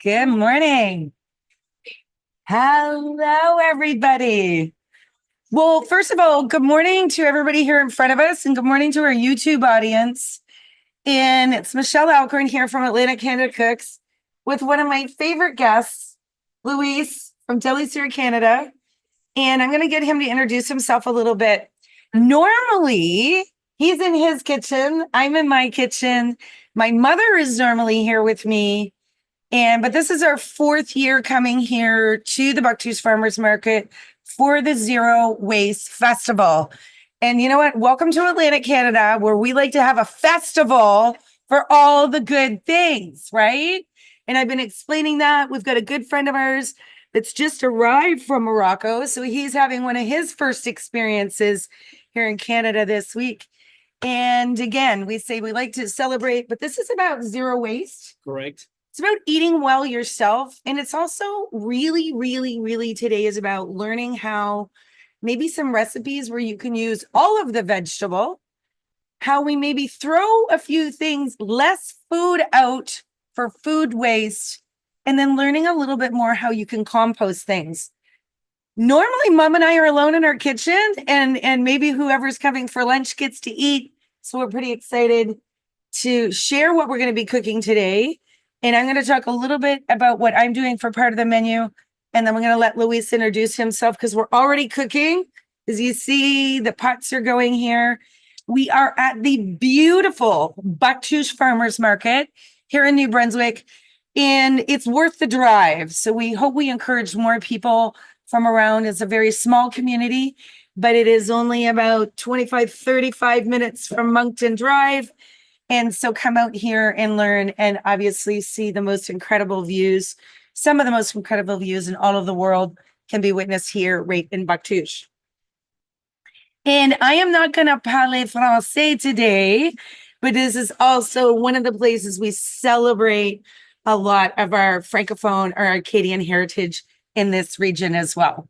Good morning. Hello, everybody. Well, first of all, good morning to everybody here in front of us, and good morning to our YouTube audience. And it's Michelle Alcorn here from Atlantic Canada Cooks with one of my favorite guests, Luis from Delisur, Canada. And I'm going to get him to introduce himself a little bit. Normally, he's in his kitchen. I'm in my kitchen. My mother is normally here with me. But this is our fourth year coming here to the Bouctouche Farmers Market for the Zero Waste Festival. And you know what? Welcome to Atlantic Canada, where we like to have a festival for all the good things, right? And I've been explaining that. We've got a good friend of ours that's just arrived from Morocco. So he's having one of his first experiences here in Canada this week. And again, we say we like to celebrate, but this is about zero waste. Correct. It's about eating well yourself. And it's also really today is about learning how maybe some recipes where you can use all of the vegetable, how we maybe throw a few things, less food out for food waste, and then learning a little bit more how you can compost things. Normally, Mom and I are alone in our kitchen, and maybe whoever's coming for lunch gets to eat. So we're pretty excited to share what we're going to be cooking today. And I'm going to talk a little bit about what I'm doing for part of the menu. And then we're going to let Luis introduce himself because we're already cooking. As you see, the pots are going here. We are at the beautiful Bouctouche Farmers Market here in New Brunswick. And it's worth the drive. So we hope we encourage more people from around. It's a very small community, but it is only about 35 minutes from Moncton Drive. And so come out here and learn and obviously see the most incredible views. Some of the most incredible views in all of the world can be witnessed here right in Bouctouche. And I am not going to parler français today, but this is also one of the places we celebrate a lot of our Francophone or Acadian heritage in this region as well.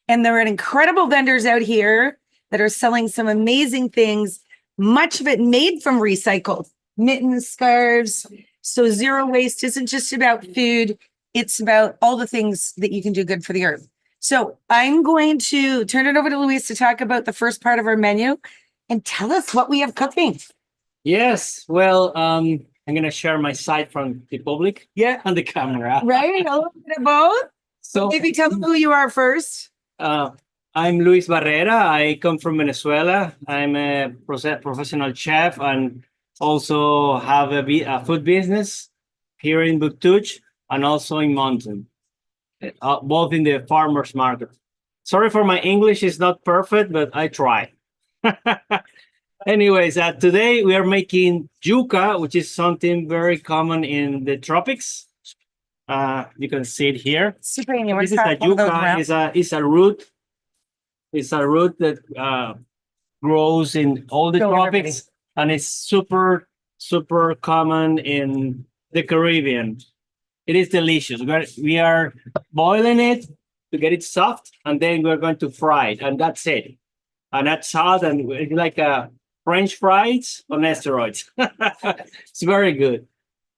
And there are incredible vendors out here that are selling some amazing things. Much of it made from recycled mittens, scarves. So zero waste isn't just about food. It's about all the things that you can do good for the earth. So I'm going to turn it over to Luis to talk about the first part of our menu and tell us what we have cooking. Yes. Well, I'm going to share my side from the public. Yeah. On the camera. Right. A little bit of both. So maybe tell them who you are first. I'm Luis Barrera. I come from Venezuela. I'm a professional chef and also have a food business here in Bouctouche and also in Mountain, both in the farmers market. Sorry for my English is not perfect, but I try. Anyways, today we are making yuca, which is something very common in the tropics. You can see it here. This is a yuca. Is a root. It's a root that grows in all the tropics, and it's super common in the Caribbean. It is delicious. We are boiling it to get it soft, and then we're going to fry it, and that's it. And that's hot, and it's like French fries on steroids. It's very good.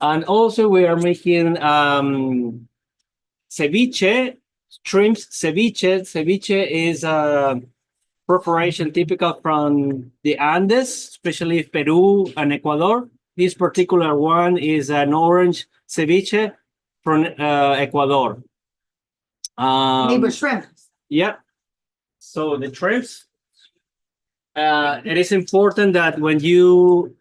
And also we are making ceviche. Shrimp ceviche. Ceviche is a preparation typical from the Andes, especially Peru and Ecuador. This particular one is an orange ceviche from Ecuador. Made with shrimp. Yeah. So the shrimps. It is important that when you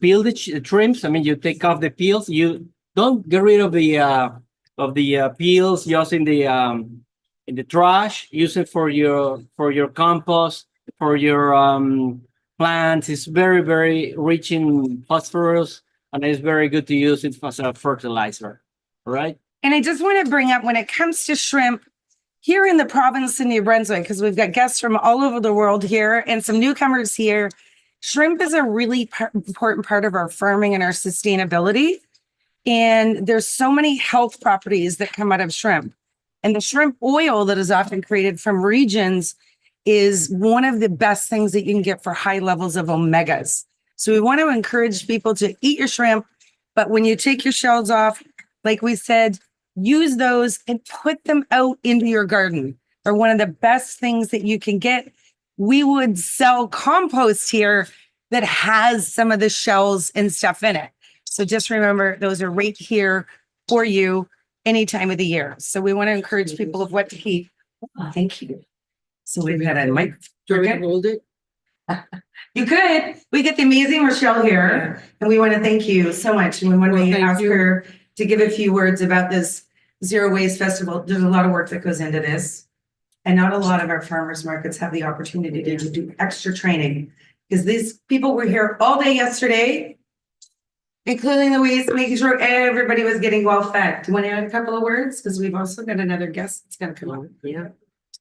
peel the shrimps, I mean, you take off the peels. You don't get rid of the peels, just in the trash. Use it for your compost, for your plants. It's very rich in phosphorus, and it's very good to use it as a fertilizer. All right. And I just want to bring up when it comes to shrimp here in the province of New Brunswick, because we've got guests from all over the world here and some newcomers here. Shrimp is a really important part of our farming and our sustainability. And there's so many health properties that come out of shrimp. And the shrimp oil that is often created from regions is one of the best things that you can get for high levels of omegas. So we want to encourage people to eat your shrimp, But when you take your shells off, like we said, use those and put them out into your garden. They're one of the best things that you can get. We would sell compost here that has some of the shells and stuff in it. So just remember, those are right here for you any time of the year. So we want to encourage people of what to keep. Oh, thank you. So we've got a mic. Do we hold it? You could. We get the amazing Rochelle here, and we want to thank you so much. And we want to ask her to give a few words about this Zero Waste Festival. There's a lot of work that goes into this, and not a lot of our farmers markets have the opportunity to do extra training, because these people were here all day yesterday, including the waste, making sure everybody was getting well fed. Do you want to add a couple of words? Because we've also got another guest that's going to come on. Yeah.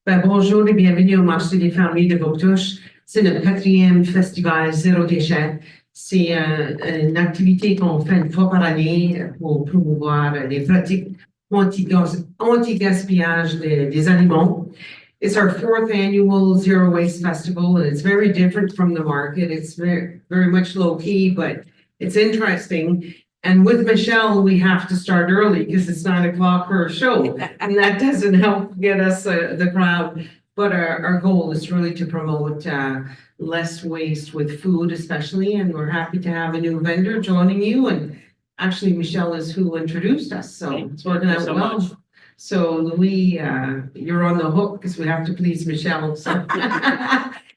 Bonjour et bienvenue au marché des fermiers de Bouctouche. C'est notre 4e festival Zéro Déchet. C'est une activité qu'on fait une fois par année pour promouvoir les pratiques anti-gaspillage des aliments. It's our 4th annual Zero Waste Festival, and it's very different from the market. It's very, very much low key, but it's interesting. And with Michelle, we have to start early because it's 9 o'clock for a show, and that doesn't help get us the crowd. But our goal is really to promote less waste with food, especially. And we're happy to have a new vendor joining you. And actually, Michelle is who introduced us, so it's working out well. So Louis, you're on the hook because we have to please Michelle. So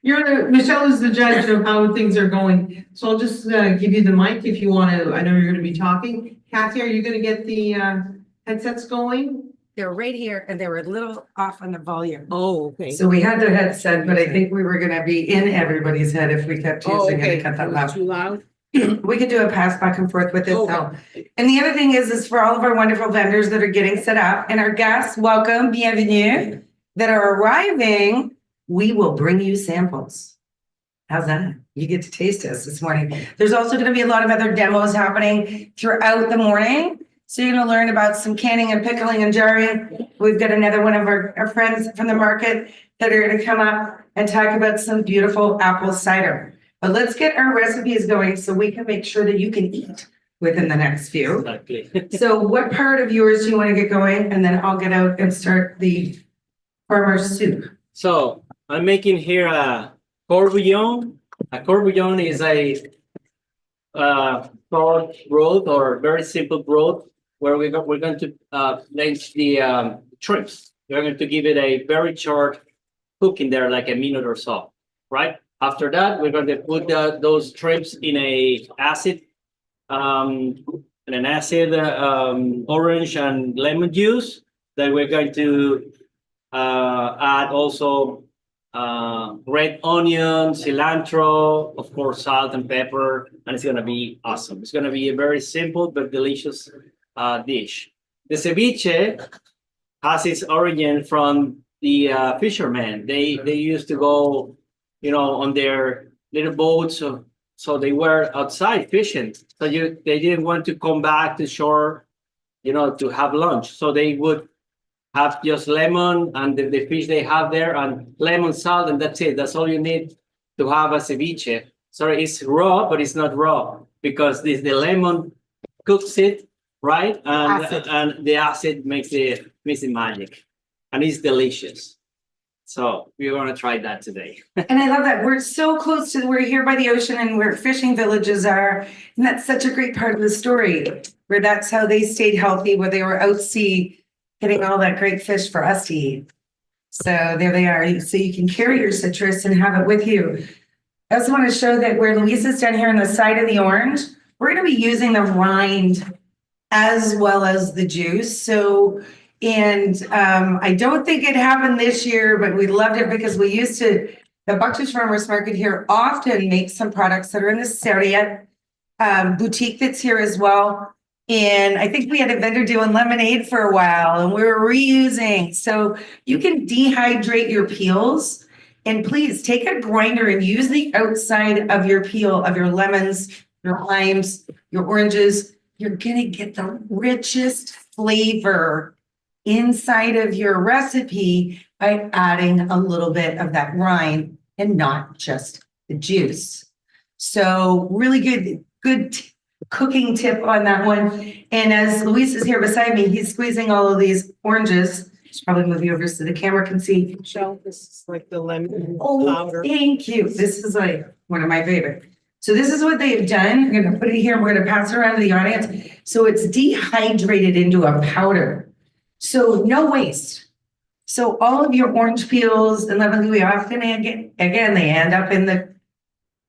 Michelle is the judge of how things are going. So I'll just give you the mic if you want to. I know you're going to be talking. Kathy, are you going to get the headsets going? They're right here, and they were a little off on the volume. Oh, okay. So we had the headset, but I think we were going to be in everybody's head if we kept using it and cut that loud. Too loud? We could do a pass back and forth with it. Okay. So, and the other thing is for all of our wonderful vendors that are getting set up and our guests, welcome, bienvenue, that are arriving, we will bring you samples. How's that? You get to taste us this morning. There's also going to be a lot of other demos happening throughout the morning. So you're going to learn about some canning and pickling and jarring. We've got another one of our friends from the market that are going to come up and talk about some beautiful apple cider. But let's get our recipes going so we can make sure that you can eat within the next few. Exactly. So what part of yours do you want to get going? And then I'll get out and start the farmer's soup. So I'm making here a corbillon. A corbillon is a short broth or very simple broth where we're going to blanch the shrimps. We're going to give it a very short cook in there, like a minute or so, right? After that, we're going to put those shrimps in an acid orange and lemon juice. Then we're going to add also red onion, cilantro, of course, salt and pepper, and it's going to be awesome. It's going to be a very simple but delicious dish. The ceviche has its origin from the fishermen. They used to go, on their little boats, so they were outside fishing. So they didn't want to come back to shore, to have lunch. So they would have just lemon and the fish they have there and lemon salt, and that's it. That's all you need to have a ceviche. Sorry, it's raw, but it's not raw because the lemon cooks it, right? And the acid makes the magic, and it's delicious. So we're going to try that today. And I love that. We're so close we're here by the ocean and where fishing villages are. And that's such a great part of the story, where that's how they stayed healthy, where they were out sea getting all that great fish for us to eat. So there they are. So you can carry your citrus and have it with you. I also want to show that where Luisa's down here on the side of the orange, we're going to be using the rind as well as the juice. So I don't think it happened this year, but we loved it because the Bouctouche Farmers Market here often makes some products that are in the Syria boutique that's here as well. And I think we had a vendor doing lemonade for a while and we were reusing. So you can dehydrate your peels, and please take a grinder and use the outside of your peel of your lemons, your limes, your oranges. You're going to get the richest flavor inside of your recipe by adding a little bit of that rind and not just the juice. So really good cooking tip on that one. And as Luis is here beside me, he's squeezing all of these oranges. Should probably move you over so the camera can see. Michelle, this is like the lemon Oh, powder. thank you. This is like one of my favorite. So this is what they've done. I'm gonna put it here. We're gonna pass it around to the audience. So it's dehydrated into a powder. So no waste. So all of your orange peels and lemon, we often again, they end up in the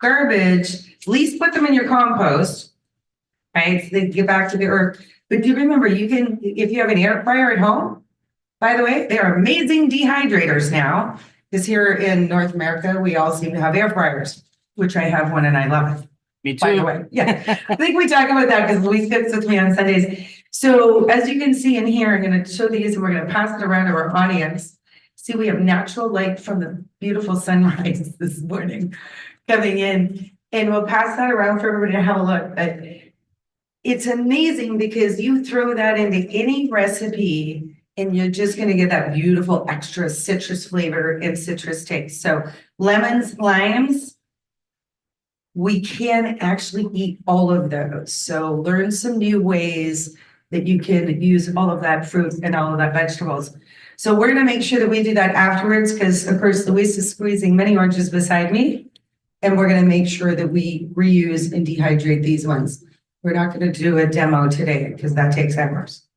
garbage. At least put them in your compost, right? So they get back to the earth. But do remember, you can, if you have an air fryer at home, by the way, they are amazing dehydrators now. Because here in North America, we all seem to have air fryers, which I have one and I love it. Me too. By the way, yeah, I think we talk about that because Luis sits with me on Sundays. So as you can see in here, I'm going to show these and we're going to pass it around to our audience. See, we have natural light from the beautiful sunrise this morning coming in, and we'll pass that around for everybody to have a look. But it's amazing because you throw that into any recipe and you're just going to get that beautiful extra citrus flavor and citrus taste. So lemons, limes, we can actually eat all of those. So learn some new ways that you can use all of that fruit and all of that vegetables. So we're going to make sure that we do that afterwards because, of course, Luis is squeezing many oranges beside me. And we're going to make sure that we reuse and dehydrate these ones. We're not going to do a demo today because that takes hours.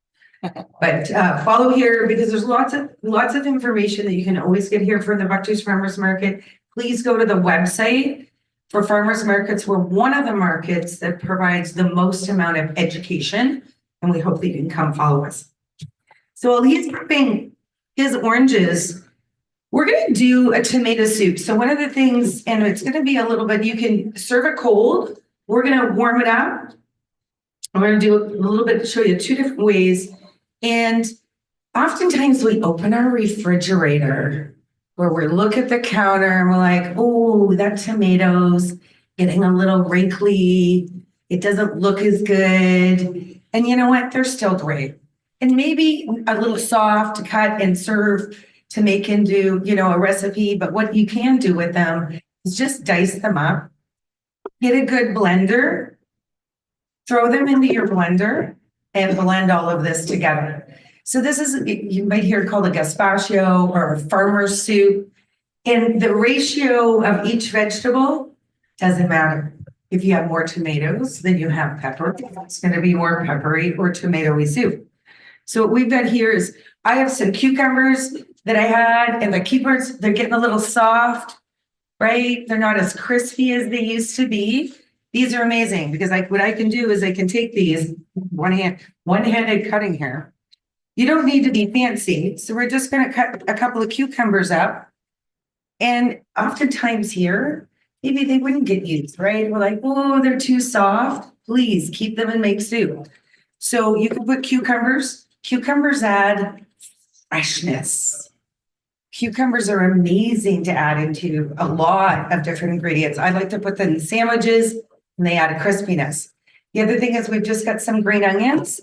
But follow here because there's lots of information that you can always get here from the Bouctouche Farmers Market. Please go to the website for farmers markets. We're one of the markets that provides the most amount of education, and we hope that you can come follow us. So while he's prepping his oranges, we're going to do a tomato soup. So one of the things, and it's going to be a little bit, you can serve it cold. We're going to warm it up. I'm going to do a little bit, show you two different ways. And oftentimes we open our refrigerator where we look at the counter and we're like, oh, that tomato's getting a little wrinkly. It doesn't look as good. And you know what? They're still great. And maybe a little soft to cut and serve to make into, a recipe. But what you can do with them is just dice them up, get a good blender, throw them into your blender and blend all of this together. So this is, you might hear it called a gazpacho or a farmer's soup. And the ratio of each vegetable doesn't matter. If you have more tomatoes than you have pepper, it's going to be more peppery or tomatoey soup. So what we've got here is I have some cucumbers that I had, and the cucumbers, they're getting a little soft, right? They're not as crispy as they used to be. These are amazing because what I can do is I can take these one-handed cutting here. You don't need to be fancy. So we're just going to cut a couple of cucumbers up. And oftentimes here, maybe they wouldn't get used, right? We're like, oh, they're too soft. Please keep them and make soup. So you can put cucumbers. Cucumbers add freshness. Cucumbers are amazing to add into a lot of different ingredients. I like to put them in sandwiches and they add a crispiness. The other thing is we've just got some green onions.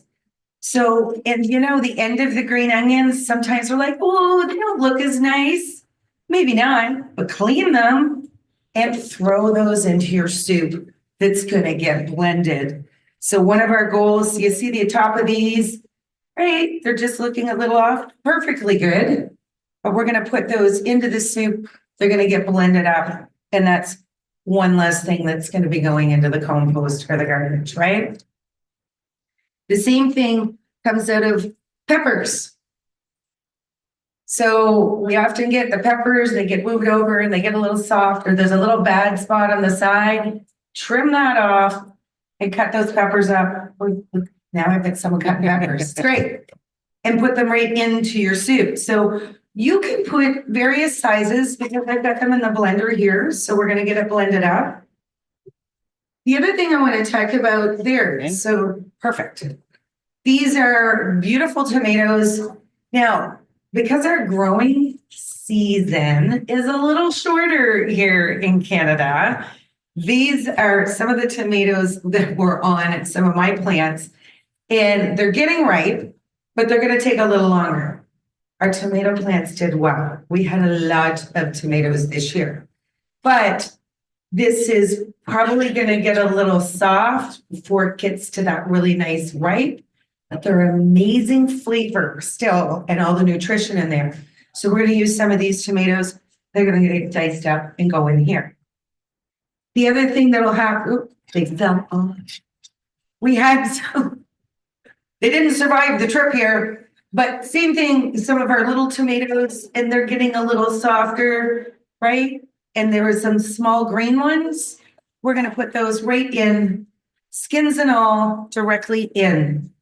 So, and the end of the green onions, sometimes we're like, oh, they don't look as nice. Maybe not, but clean them and throw those into your soup that's going to get blended. So one of our goals, you see the top of these, right? They're just looking a little off, perfectly good. But we're going to put those into the soup. They're going to get blended up. And that's one less thing that's going to be going into the compost or the garbage, right? The same thing comes out of peppers. So we often get the peppers, they get moved over and they get a little soft, or there's a little bad spot on the side. Trim that off and cut those peppers up. Now I've got someone cutting peppers. It's great. And put them right into your soup. So you can put various sizes because I've got them in the blender here. So we're going to get it blended up. The other thing I want to talk about there, so perfect. These are beautiful tomatoes. Now, because our growing season is a little shorter here in Canada, these are some of the tomatoes that were on some of my plants, and they're getting ripe, but they're going to take a little longer. Our tomato plants did well. We had a lot of tomatoes this year, but This is probably gonna get a little soft before it gets to that really nice ripe, but they're amazing flavor still and all the nutrition in there. So we're gonna use some of these tomatoes. They're gonna get diced up and go in here. The other thing that'll happen, they fell off. We had some, they didn't survive the trip here, but same thing, some of our little tomatoes, and they're getting a little softer, right? And there were some small green ones. We're gonna put those right in, skins and all, directly in.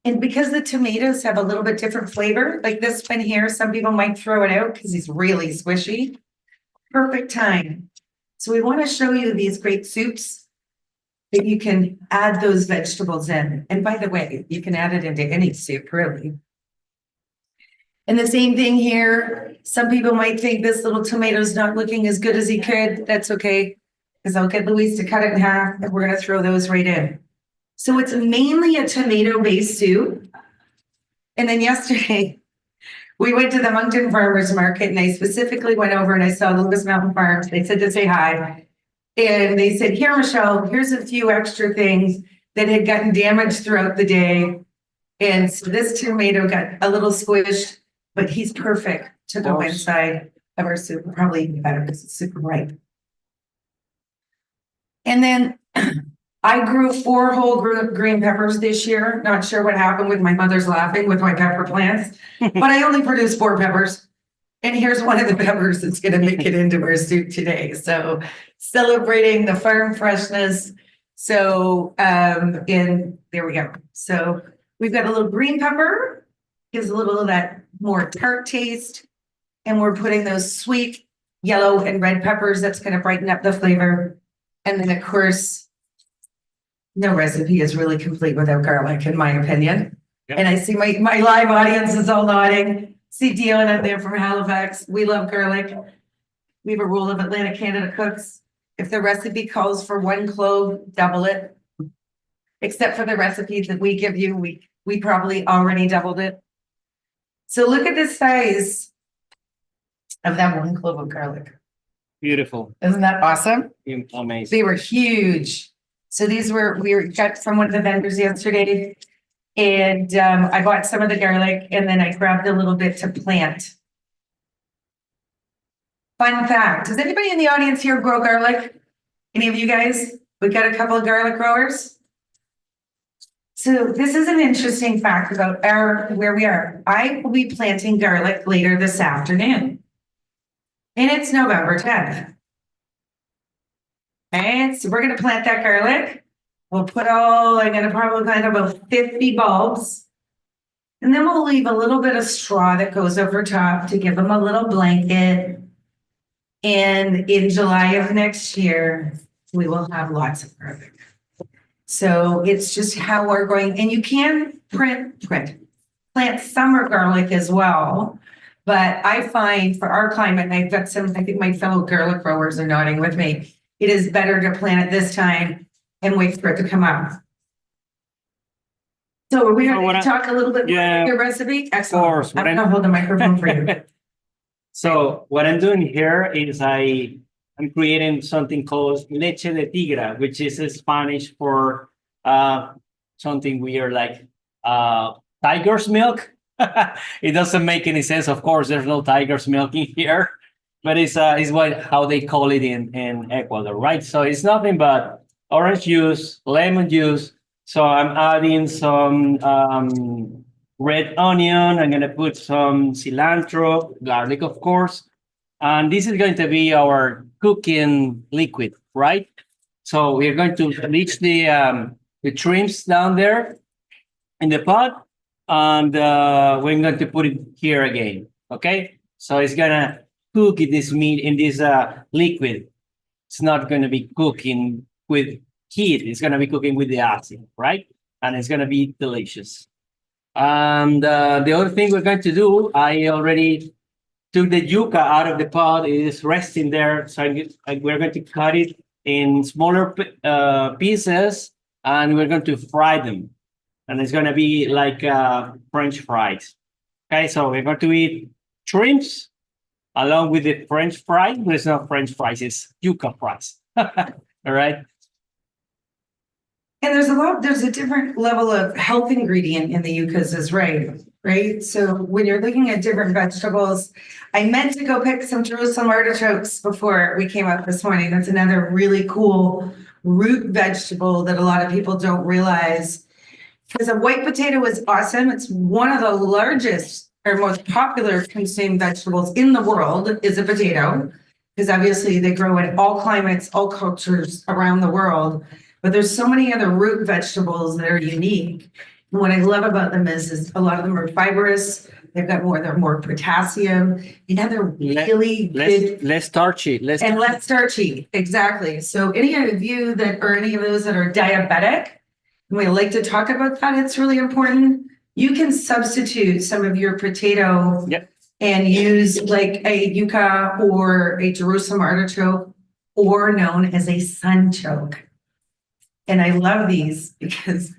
And because the tomatoes have a little bit different flavor, like this one here, some people might throw it out because he's really squishy. Perfect time. So we want to show you these great soups that you can add those vegetables in. And by the way, you can add it into any soup, really. And the same thing here. Some people might think this little tomato's not looking as good as he could. That's okay, because I'll get Louise to cut it in half and we're going to throw those right in. So it's mainly a tomato-based soup. And then yesterday, we went to the Bouctouche Farmers Market and I specifically went over and I saw Lucas Mountain Farms. They said to say hi. And they said, here, Michelle, here's a few extra things that had gotten damaged throughout the day. And so this tomato got a little squished, but he's perfect to go inside of our soup. Probably even better because it's super ripe. And then I grew 4 whole green peppers this year. Not sure what happened with my mother's laughing with my pepper plants, but I only produced 4 peppers. And here's one of the peppers that's going to make it into our soup today. So celebrating the farm freshness. So, and there we go. So we've got a little green pepper, gives a little of that more tart taste. And we're putting those sweet yellow and red peppers. That's going to brighten up the flavor. And then of course, no recipe is really complete without garlic, in my opinion. Yep. And I see my live audience is all nodding. See Dion out there from Halifax. We love garlic. We have a rule of Atlantic Canada Cooks. If the recipe calls for 1 clove, double it. Except for the recipes that we give you, we probably already doubled it. So look at the size of that 1 clove of garlic. Beautiful. Isn't that awesome? Amazing. They were huge. So these we got from one of the vendors yesterday, and I bought some of the garlic and then I grabbed a little bit to plant. Fun fact, does anybody in the audience here grow garlic? Any of you guys? We got a couple of garlic growers. So this is an interesting fact about where we are. I will be planting garlic later this afternoon. And it's November 10th. And so we're going to plant that garlic. We'll put I'm going to probably plant about 50 bulbs. And then we'll leave a little bit of straw that goes over top to give them a little blanket. And in July of next year, we will have lots of garlic. So it's just how we're going. And you can plant summer garlic as well. But I find for our climate, and I've got some, I think my fellow garlic growers are nodding with me, it is better to plant it this time and wait for it to come up. So are we going to talk a little bit more about your recipe? Excellent. Of course. I'm going to hold the microphone for you. So what I'm doing here is I'm creating something called leche de tigra, which is Spanish for something weird like tiger's milk. It doesn't make any sense. Of course, there's no tiger's milk in here, but it's how they call it in Ecuador, right? So it's nothing but orange juice, lemon juice. So I'm adding some red onion. I'm gonna put some cilantro, garlic, of course, and this is going to be our cooking liquid, right? So we're going to reach the shrimps down there in the pot. And we're going to put it here again, okay? So it's gonna cook this meat in this liquid. It's not gonna be cooking with heat. It's gonna be cooking with the acid, right? And it's gonna be delicious. And the other thing we're going to do, I already took the yuca out of the pot. It is resting there. So we're going to cut it in smaller pieces, and we're going to fry them. And it's going to be like French fries. Okay, so we're going to eat shrimps along with the French fries, but it's not French fries, it's yuca fries. All right. And there's a different level of health ingredient in the yuccas is right? So when you're looking at different vegetables, I meant to go pick some Jerusalem artichokes before we came up this morning. That's another really cool root vegetable that a lot of people don't realize. Because a white potato is awesome. It's one of the largest or most popular consumed vegetables in the world is a potato. Because obviously they grow in all climates, all cultures around the world. But there's so many other root vegetables that are unique. And what I love about them is a lot of them are fibrous. They're more potassium. They're really good. Less starchy. Less starchy. Exactly. So any of you that are any of those that are diabetic, and we like to talk about that, it's really important. You can substitute some of your potato and use like a yuca or a Jerusalem artichoke, or known as a sunchoke. And I love these because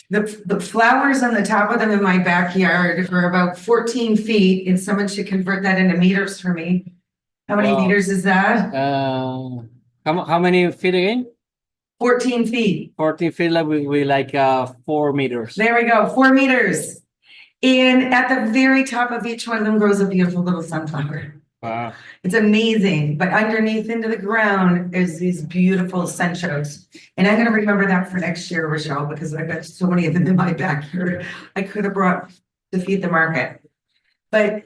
the flowers on the top of them in my backyard are about 14 feet, and someone should convert that into meters for me. How many meters is that? How many feet again? 14 feet. 14 feet, like we like 4 meters. There we go, 4 meters. And at the very top of each one of them grows a beautiful little sunflower. Wow. It's amazing. But underneath into the ground is these beautiful sunchokes. And I'm going to remember that for next year, Rochelle, because I've got so many of them in my backyard I could have brought to feed the market. But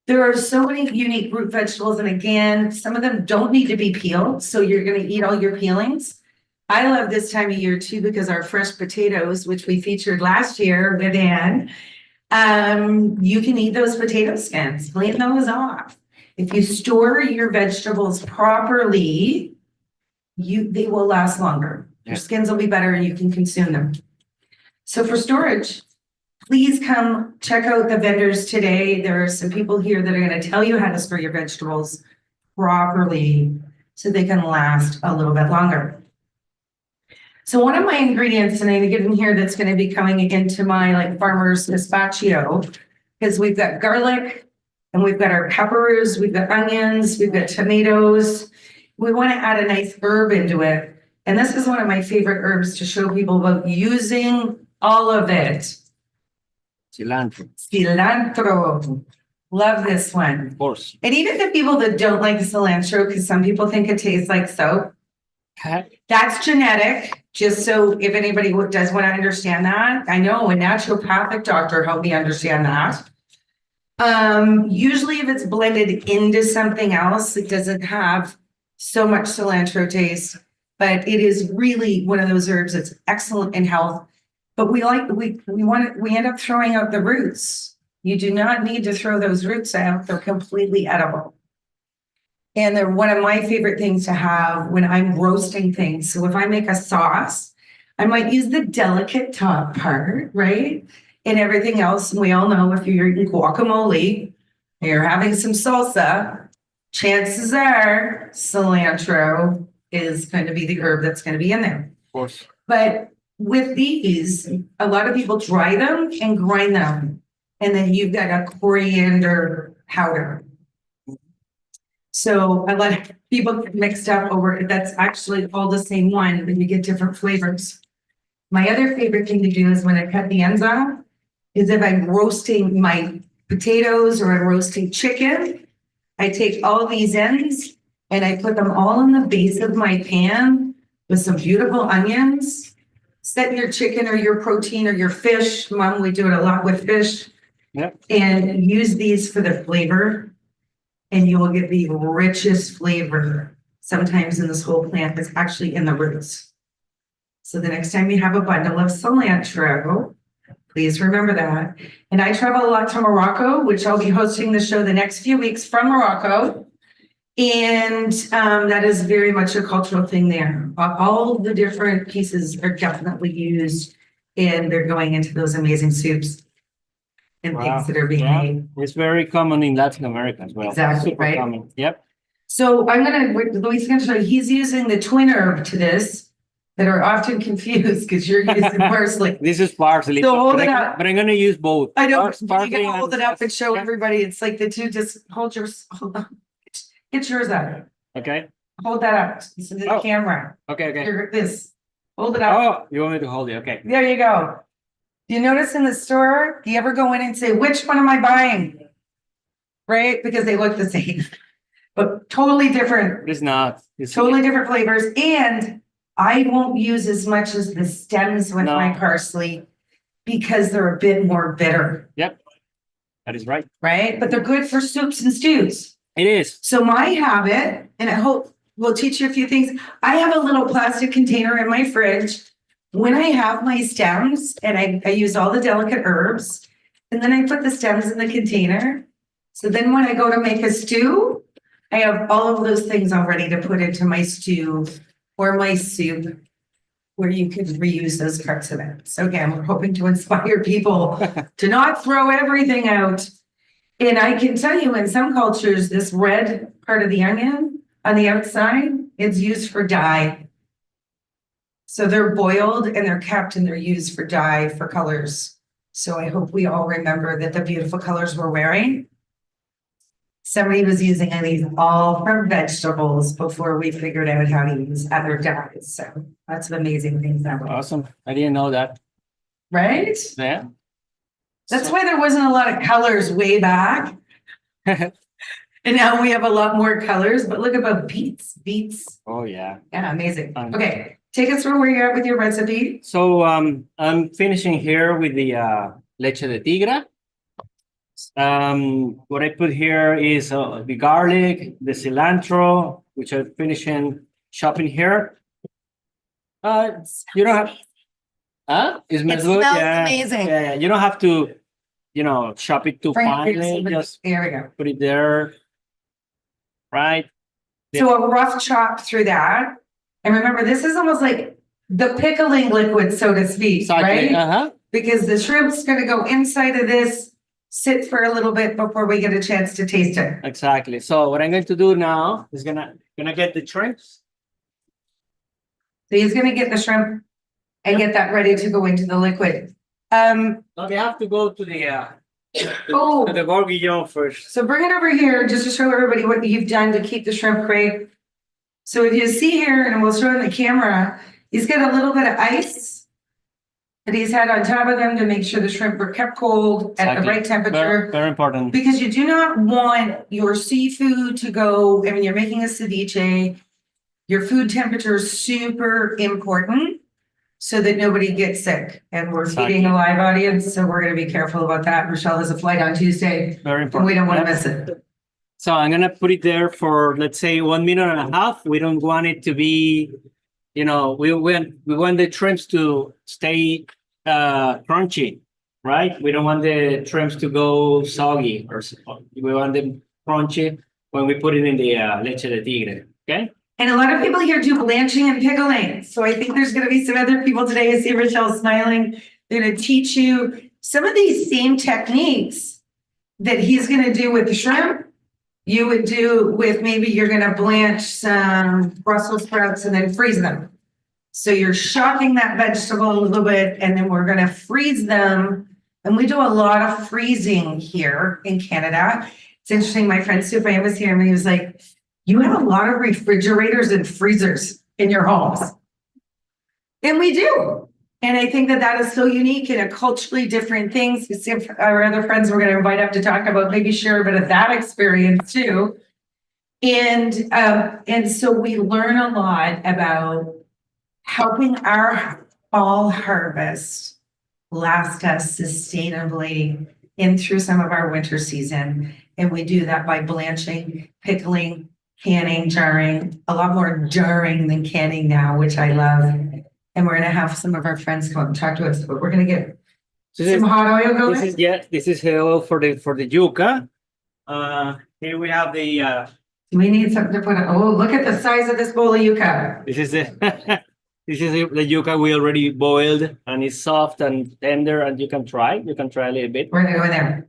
there are so many unique root vegetables. And again, some of them don't need to be peeled. So you're going to eat all your peelings. I love this time of year too, because our fresh potatoes, which we featured last year with Ann, you can eat those potato skins, clean those off. If you store your vegetables properly, they will last longer. Your skins will be better and you can consume them. So for storage, please come check out the vendors today. There are some people here that are going to tell you how to store your vegetables properly so they can last a little bit longer. So one of my ingredients, and I get in here, that's going to be coming into my farmer's gazpacho, because we've got garlic, and we've got our peppers, we've got onions, we've got tomatoes. We want to add a nice herb into it. And this is one of my favorite herbs to show people about using all of it. Cilantro. Cilantro. Love this one. Of course. And even the people that don't like cilantro, because some people think it tastes like soap, that's genetic. Just so if anybody does want to understand that, I know a naturopathic doctor helped me understand that. Usually if it's blended into something else, it doesn't have so much cilantro taste, but it is really one of those herbs that's excellent in health. But we end up throwing out the roots. You do not need to throw those roots out. They're completely edible. And they're one of my favorite things to have when I'm roasting things. So if I make a sauce, I might use the delicate top part, right? And everything else, and we all know if you're eating guacamole and you're having some salsa, chances are cilantro is going to be the herb that's going to be in there. Of course. But with these, a lot of people dry them and grind them. And then you've got a coriander powder. So a lot of people get mixed up over it. That's actually all the same one, but you get different flavors. My other favorite thing to do is when I cut the ends off, is if I'm roasting my potatoes or I'm roasting chicken, I take all these ends and I put them all in the base of my pan with some beautiful onions. Set your chicken or your protein or your fish. Mom, we do it a lot with fish. Yep. And use these for the flavor. And you will get the richest flavor sometimes in this whole plant that's actually in the roots. So the next time you have a bundle of cilantro, please remember that. And I travel a lot to Morocco, which I'll be hosting the show the next few weeks from Morocco. And that is very much a cultural thing there. All the different pieces are definitely used and they're going into those amazing soups. And things that are being made. It's very common in Latin America as well. Exactly, Super right? common. Yep. So Luis is going to show you, he's using the twin herb to this that are often confused because you're using parsley. This is parsley. So hold it up. But I'm going to use both. I know, Parsley you can hold it up and show everybody. It's like the two, just hold on. Get yours out. Okay. hold that up to the Oh. camera. Okay, okay. This, hold it up. Oh, you want me to hold it? Okay. There you go. Do you notice in the store, do you ever go in and say, which one am I buying? Right? Because they look the same, but totally different, It's not. It's totally different flavors. And I won't use as much as the stems with my No. parsley because they're a bit more bitter, Yep. That is right. right? But they're good for soups and stews. It is. So my habit, and I hope will teach you a few things. I have a little plastic container in my fridge. When I have my stems and I use all the delicate herbs, and then I put the stems in the container. So then when I go to make a stew, I have all of those things all ready to put into my stew or my soup where you can reuse those parts of it. So again, we're hoping to inspire people to not throw everything out. And I can tell you in some cultures, this red part of the onion on the outside, it's used for dye. So they're boiled and they're kept and they're used for dye for colors. So I hope we all remember that the beautiful colors we're wearing. Somebody was using these all from vegetables before we figured out how to use other dyes. So that's an amazing thing that way. Awesome. I didn't know that. Right? Yeah. That's why there wasn't a lot of colors way back. And now we have a lot more colors, but look about beets. Oh, yeah. Yeah, amazing. Um, Okay, take us through where you're at with your recipe. So I'm finishing here with the leche de tigre. What I put here is the garlic, the cilantro, which I'm finishing chopping here. You don't have, it smells good. smells Yeah. amazing. Yeah, you don't have to, chop it too Bring it finely. here, Just There we go. put it there. Right. So a rough chop through that. And remember, this is almost like the pickling liquid, so to speak, Exactly. right? Because the shrimp's gonna go inside of this, sit for a little bit before we get a chance to taste it. Exactly. So what I'm going to do now is gonna get the shrimps. So he's gonna get the shrimp and get that ready to go into the liquid. Now they have to go to the Oh. to the bourguignon first. So bring it over here just to show everybody what you've done to keep the shrimp crate. So if you see here, and we'll show in the camera, he's got a little bit of ice that he's had on top of them to make sure the shrimp are kept cold at the Exactly. right temperature. Very important. Because you do not want your seafood to go, I mean, you're making a ceviche, your food temperature is super important so that nobody gets sick. And we're feeding a live audience, so we're going to be careful about that. Rochelle has a flight on Tuesday, Very and important. we don't want to Yep. miss it. So I'm gonna put it there for, let's say, 1.5 minutes. We don't want it to be, we want the shrimps to stay crunchy, right? We don't want the shrimps to go soggy we want them crunchy when we put it in the leche de tigre. Okay. And a lot of people here do blanching and pickling. So I think there's gonna be some other people today. I see Rochelle smiling. They're gonna teach you some of these same techniques that he's gonna do with the shrimp. You would do with, maybe you're gonna blanch some Brussels sprouts and then freeze them. So you're shocking that vegetable a little bit and then we're gonna freeze them. And we do a lot of freezing here in Canada. It's interesting, my friend Supayan was here and he was like, you have a lot of refrigerators and freezers in your homes. And we do. And I think that that is so unique and a culturally different thing. So our other friends we're going to invite up to talk about, maybe share a bit of that experience too. And so we learn a lot about helping our fall harvest last us sustainably in through some of our winter season. And we do that by blanching, pickling, canning, jarring, a lot more jarring than canning now, which I love. And we're gonna have some of our friends come up and talk to us, but we're gonna get some hot oil going. This is oil for the yuca. Here we have the We need something to put on. Oh, look at the size of this bowl of yuca. this is the this is the yuca we already boiled and it's soft and tender and you can try a little bit. We're gonna go in there.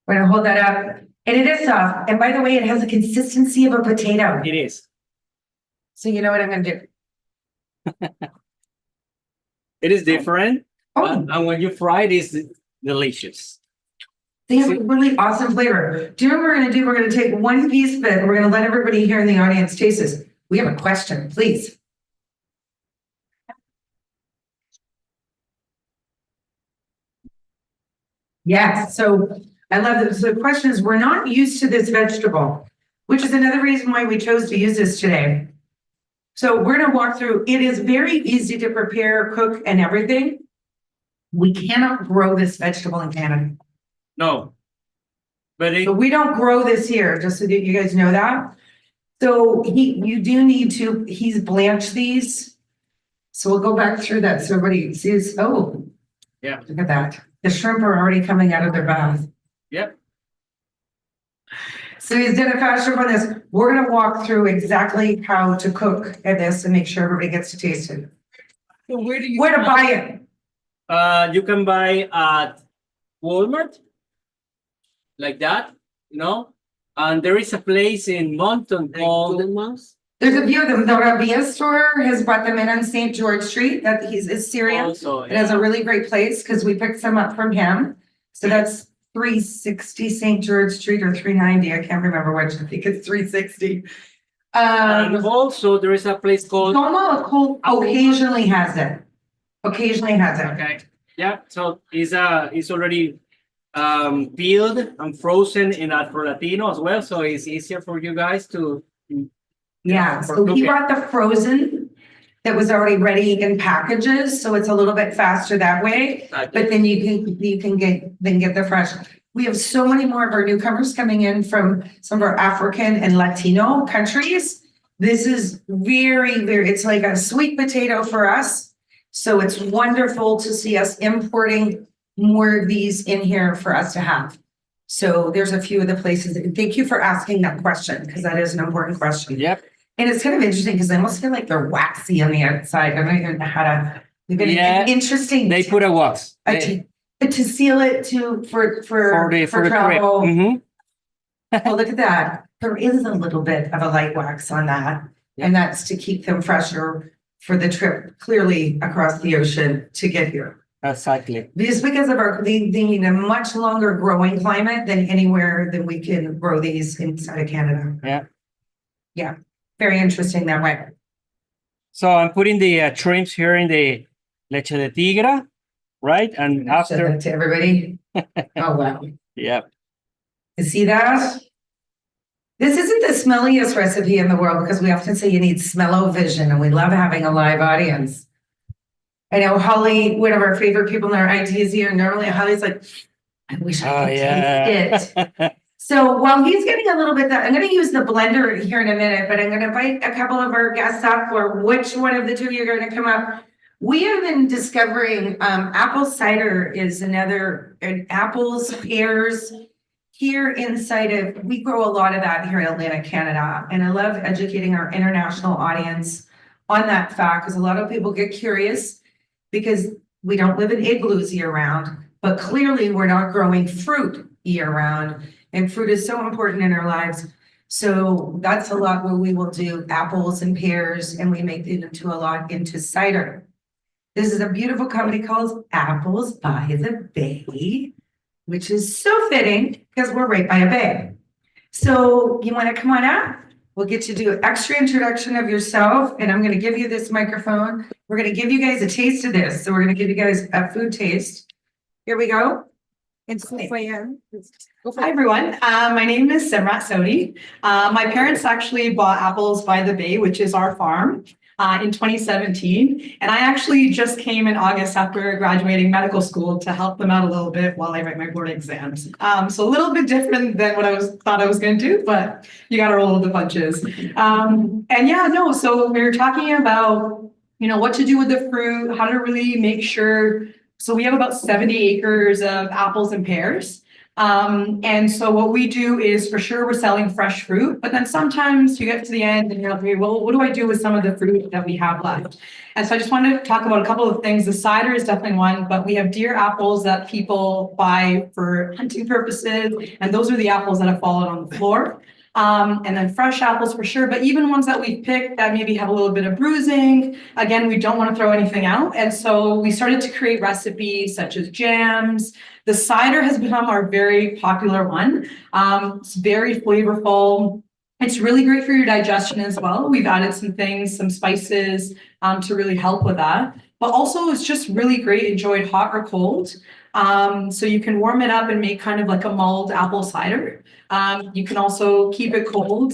We're gonna hold that up. And it is soft. And by the way, it has the consistency of a potato. It is. So you know what I'm gonna do? It is different. Oh, And when you fry it, it's delicious. they have a really awesome flavor. Do you know what we're gonna do? We're gonna take one piece of it and we're gonna let everybody here in the audience taste this. We have a question, please. Yes, so I love this. So the question is, we're not used to this vegetable, which is another reason why we chose to use this today. So we're gonna walk through, it is very easy to prepare, cook, and everything. We cannot grow this vegetable in Canada. No. But it, So we don't grow this here, just so that you guys know that. So you do need to, he's blanched these. So we'll go back through that so everybody sees, oh. Yeah. Look at that. The shrimp are already coming out of their bath. yep. So he's done a fast trip on this. We're gonna walk through exactly how to cook at this and make sure everybody gets to taste it. So where do you? Where to buy it? You can buy at Walmart, like that, you know? And there is a place in Moncton called There's a few of them. The Rabia store has brought them in on St. George Street. That is Syrian. also, It has a really great place because we picked some up from him. So that's 360 St. George Street or 390. I can't remember which. I think it's 360. and also there is a place called Toma occasionally has it. Occasionally has it. okay. Yeah, so it's already peeled and frozen in Afro Latino as well, so it's easier for you guys to Yeah, so he brought the frozen that was already ready in packages, so it's a little bit faster that way. But then you can get the fresh. We have so many more of our newcomers coming in from some of our African and Latino countries. This is very, it's like a sweet potato for us. So it's wonderful to see us importing more of these in here for us to have. So there's a few of the places. Thank you for asking that question, because that is an important question. Yep. And it's kind of interesting because I almost feel like they're waxy on the outside. I don't even know how to. We've got an interesting. They put a wax To seal it for travel. Mm-hmm. Oh, look at that. There is a little bit of a light wax on that. Yeah. And that's to keep them fresher for the trip clearly across the ocean to get here. Exactly. Just because of they need a much longer growing climate than anywhere that we can grow these inside of Canada. Yeah. Yeah. Very interesting that way. So I'm putting the shrimps here in the leche de tigre, right? And after To everybody. Oh, wow. yeah. You see that? This isn't the smelliest recipe in the world because we often say you need smell-o-vision and we love having a live audience. I know Holly, one of our favorite people in our ITs here, normally Holly's like, I wish I could taste it. So while he's getting a little bit, I'm going to use the blender here in a minute, but I'm going to invite a couple of our guests up, or which one of the two you're going to come up. We have been discovering apple cider is another, and apples, pears. Here inside of, we grow a lot of that here in Atlantic Canada. And I love educating our international audience on that fact, because a lot of people get curious because we don't live in igloos year round, but clearly we're not growing fruit year round. And fruit is so important in our lives. So that's a lot where we will do apples and pears, and we make them into cider. This is a beautiful company called Apples by the Bay, which is so fitting because we're right by a bay. So you want to come on up? We'll get you to do an extra introduction of yourself, and I'm going to give you this microphone. We're going to give you guys a taste of this. So we're going to give you guys a food taste. Here we go. Hi everyone, my name is Simrat Sodi. My parents actually bought Apples by the Bay, which is our farm, in 2017. And I actually just came in August after graduating medical school to help them out a little bit while I write my board exams. So a little bit different than what I thought I was going to do, but you got to roll with the punches. So we were talking about, what to do with the fruit, how to really make sure. So we have about 70 acres of apples and pears. And so what we do is, for sure, we're selling fresh fruit, but then sometimes you get to the end and you're like, well, what do I do with some of the fruit that we have left? And so I just wanted to talk about a couple of things. The cider is definitely one, but we have deer apples that people buy for hunting purposes. And those are the apples that have fallen on the floor. And then fresh apples for sure, but even ones that we picked that maybe have a little bit of bruising, again, we don't want to throw anything out. And so we started to create recipes such as jams. The cider has become our very popular one. It's very flavorful. It's really great for your digestion as well. We've added some things, some spices, to really help with that. But also it's just really great enjoyed hot or cold. So you can warm it up and make kind of like a mulled apple cider. You can also keep it cold.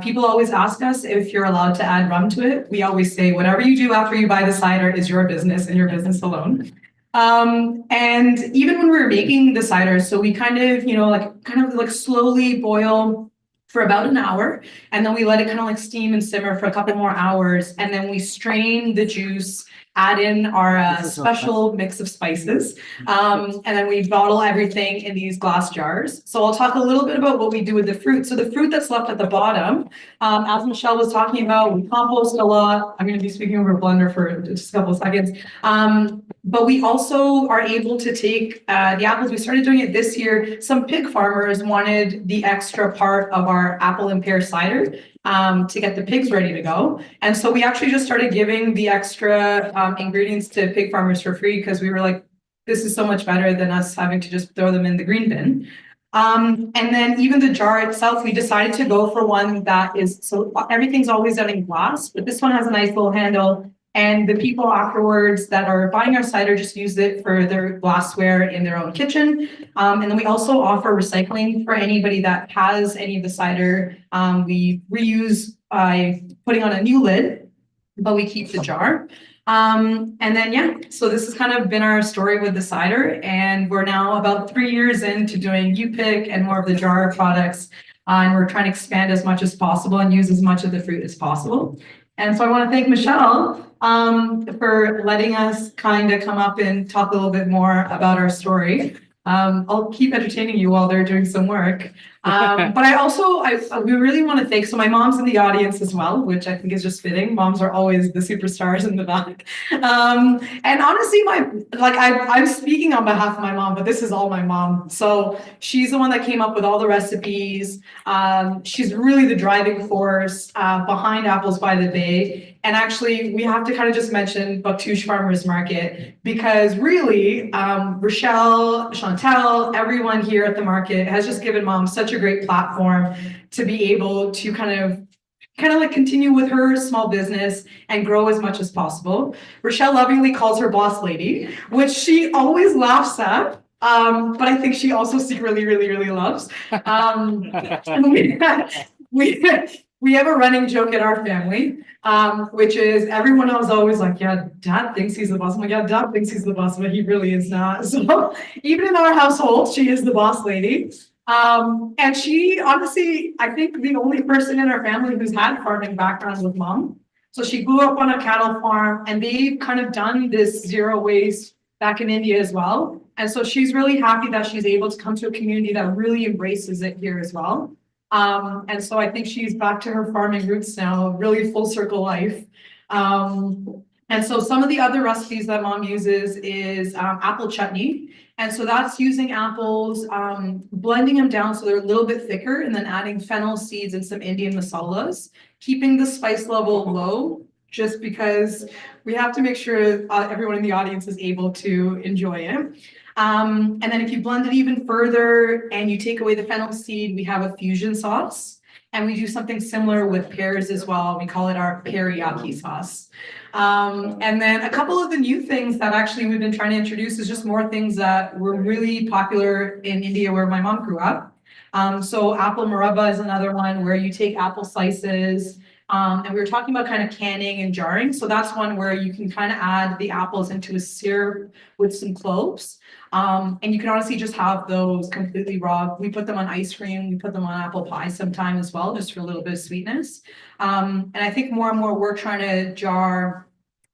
People always ask us if you're allowed to add rum to it. We always say, whatever you do after you buy the cider is your business and your business alone. And even when we were making the cider, so we kind of, like slowly boil for about an hour, and then we let it kind of like steam and simmer for a couple more hours, and then we strain the juice, add in our special mix of spices, and then we bottle everything in these glass jars. So I'll talk a little bit about what we do with the fruit. So the fruit that's left at the bottom, as Michelle was talking about, we compost a lot. I'm going to be speaking over a blender for just a couple of seconds. But we also are able to take the apples. We started doing it this year. Some pig farmers wanted the extra part of our apple and pear cider to get the pigs ready to go. And so we actually just started giving the extra ingredients to pig farmers for free, because we were like, this is so much better than us having to just throw them in the green bin. And then even the jar itself, we decided to go for one that is, so everything's always done in glass, but this one has a nice little handle. And the people afterwards that are buying our cider just use it for their glassware in their own kitchen. And then we also offer recycling for anybody that has any of the cider. We reuse by putting on a new lid, but we keep the jar. And then, yeah, so this has kind of been our story with the cider. And we're now about 3 years into doing U-Pick and more of the jar products. And we're trying to expand as much as possible and use as much of the fruit as possible. And so I want to thank Michelle for letting us kind of come up and talk a little bit more about our story. I'll keep entertaining you while they're doing some work. But we really want to thank, so my mom's in the audience as well, which I think is just fitting. Moms are always the superstars in the back. And honestly, I'm speaking on behalf of my mom, but this is all my mom. So she's the one that came up with all the recipes. She's really the driving force behind Apples by the Bay. And actually, we have to kind of just mention Bouctouche Farmers Market, because really, Rochelle, Chantel, everyone here at the market has just given Mom such a great platform to be able to kind of like continue with her small business and grow as much as possible. Rochelle lovingly calls her boss lady, which she always laughs at. But I think she also secretly really loves. We have a running joke in our family, which is everyone else always like, yeah, Dad thinks he's the boss. I'm like, yeah, Dad thinks he's the boss, but he really is not. So even in our household, she is the boss lady. And she honestly, I think the only person in our family who's had farming background with Mom. So she grew up on a cattle farm, and they've kind of done this zero waste back in India as well. And so she's really happy that she's able to come to a community that really embraces it here as well. And so I think she's back to her farming roots now, really full circle life. And so some of the other recipes that Mom uses is apple chutney. And so that's using apples, blending them down so they're a little bit thicker, and then adding fennel seeds and some Indian masalas, keeping the spice level low, just because we have to make sure everyone in the audience is able to enjoy it. And then if you blend it even further and you take away the fennel seed, we have a fusion sauce. And we do something similar with pears as well. We call it our teriyaki sauce. And then a couple of the new things that actually we've been trying to introduce is just more things that were really popular in India where my mom grew up. So apple murabba is another one where you take apple slices, and we were talking about kind of canning and jarring. So that's one where you can kind of add the apples into a syrup with some cloves. And you can honestly just have those completely raw. We put them on ice cream. We put them on apple pie sometime as well, just for a little bit of sweetness. And I think more and more we're trying to jar